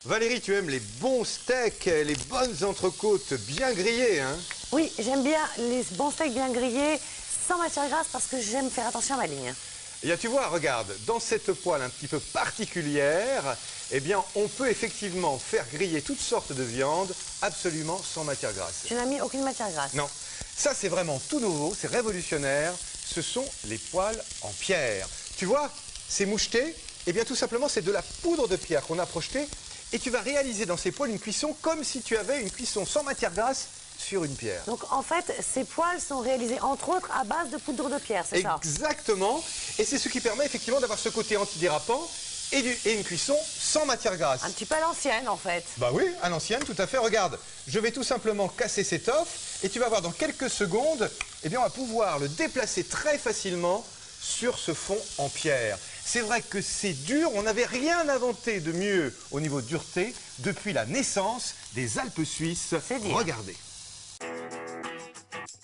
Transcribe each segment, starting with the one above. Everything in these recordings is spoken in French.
Valérie, tu aimes les bons steaks, les bonnes entrecôtes bien grillées, hein? Oui, j'aime bien les bons steaks bien grillés, sans matière grasse, parce que j'aime faire attention à ma ligne. Eh bien, tu vois, regarde, dans cette poêle un petit peu particulière, eh bien, on peut effectivement faire griller toutes sortes de viandes absolument sans matière grasse. Tu n'as mis aucune matière grasse? Non, ça c'est vraiment tout nouveau, c'est révolutionnaire. Ce sont les poêles en pierre. Tu vois, ces mouchetés, eh bien, tout simplement, c'est de la poudre de pierre qu'on a projetée. Et tu vas réaliser dans ces poêles une cuisson comme si tu avais une cuisson sans matière grasse sur une pierre. Donc en fait, ces poêles sont réalisées entre autres à base de poudre de pierre, c'est ça? Exactement. Et c'est ce qui permet effectivement d'avoir ce côté antidérapant et une cuisson sans matière grasse. Un petit peu à l'ancienne en fait. Bah oui, à l'ancienne, tout à fait. Regarde, je vais tout simplement casser cette offre et tu vas voir dans quelques secondes, eh bien on va pouvoir le déplacer très facilement sur ce fond en pierre. C'est vrai que c'est dur, on n'avait rien inventé de mieux au niveau de dureté depuis la naissance des Alpes suisses. C'est dire. Regardez.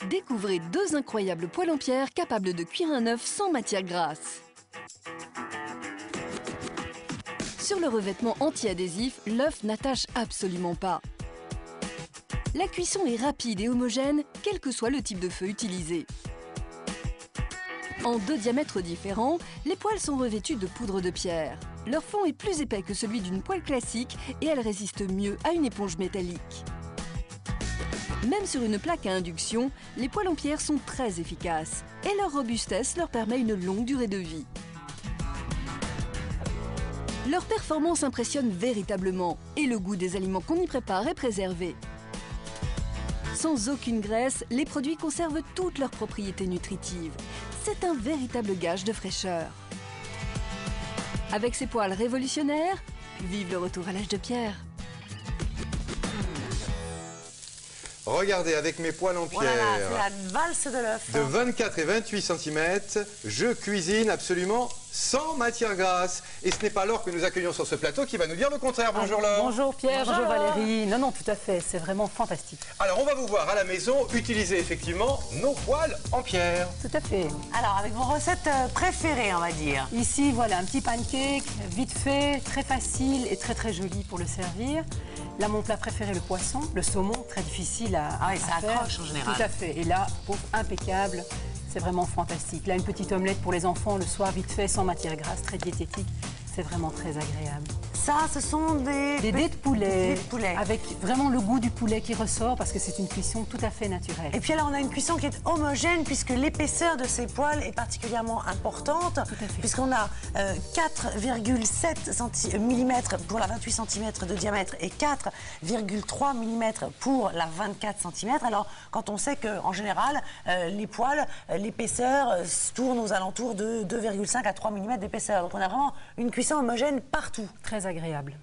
Découvrez deux incroyables poêles en pierre capables de cuire un œuf sans matière grasse. Sur le revêtement anti-adhésif, l'œuf n'attache absolument pas. La cuisson est rapide et homogène, quel que soit le type de feu utilisé. En deux diamètres différents, les poêles sont revêtues de poudre de pierre. Leur fond est plus épais que celui d'une poêle classique et elles résistent mieux à une éponge métallique. Même sur une plaque à induction, les poêles en pierre sont très efficaces et leur robustesse leur permet une longue durée de vie. Leur performance impressionne véritablement et le goût des aliments qu'on y prépare est préservé. Sans aucune graisse, les produits conservent toutes leurs propriétés nutritives. C'est un véritable gage de fraîcheur. Avec ces poêles révolutionnaires, vive le retour à l'âge de pierre. Regardez, avec mes poêles en pierre, Voilà, c'est la valse de l'œuf. de 24 et 28 cm, je cuisine absolument sans matière grasse. Et ce n'est pas Laure que nous accueillons sur ce plateau qui va nous dire le contraire. Bonjour Laure. Bonjour Pierre, Bonjour. bonjour Valérie. Non, non, tout à fait, c'est vraiment fantastique. Alors on va vous voir à la maison utiliser effectivement nos poêles en pierre. Tout à fait. Alors avec vos recettes préférées, on va dire. Ici, voilà, un petit pancake, vite fait, très facile et très très joli pour le servir. Là, mon plat préféré, le poisson, le saumon, très difficile à Ah oui, ça faire. accroche en général. Tout à fait. Et là, pauvre, impeccable. C'est vraiment fantastique. Là, une petite omelette pour les enfants le soir, vite fait, sans matière grasse, très diététique. C'est vraiment très agréable. Ça, ce sont des Des dés de poulet, Des dés de poulet. avec vraiment le goût du poulet qui ressort parce que c'est une cuisson tout à fait naturelle. Et puis là, on a une cuisson qui est homogène puisque l'épaisseur de ces poêles est particulièrement importante. fait. Puisqu'on a 4,7 mm pour la 28 cm de diamètre et 4,3 mm pour la 24 cm. Alors, quand on sait qu'en général, les poêles, l'épaisseur tourne aux alentours de 2,5 à 3 mm d'épaisseur. Donc, on a vraiment une cuisson homogène partout. Très agréable.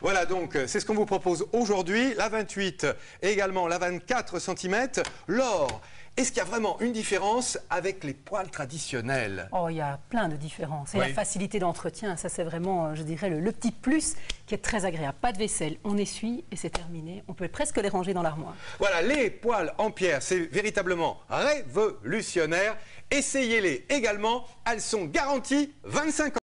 Voilà donc, c'est ce qu'on vous propose aujourd'hui, la 28 et également la 24 cm. Laure, est-ce qu'il y a vraiment une différence avec les poêles traditionnelles? Oh, il y a plein de différences. Et Oui. la facilité d'entretien, ça c'est vraiment, je dirais, le petit plus qui est très agréable. Pas de vaisselle, on essuie et c'est terminé. On peut presque les ranger dans l'armoire. Voilà, les poêles en pierre, c'est véritablement révolutionnaire. Essayez-les également, elles sont garanties 25 ans.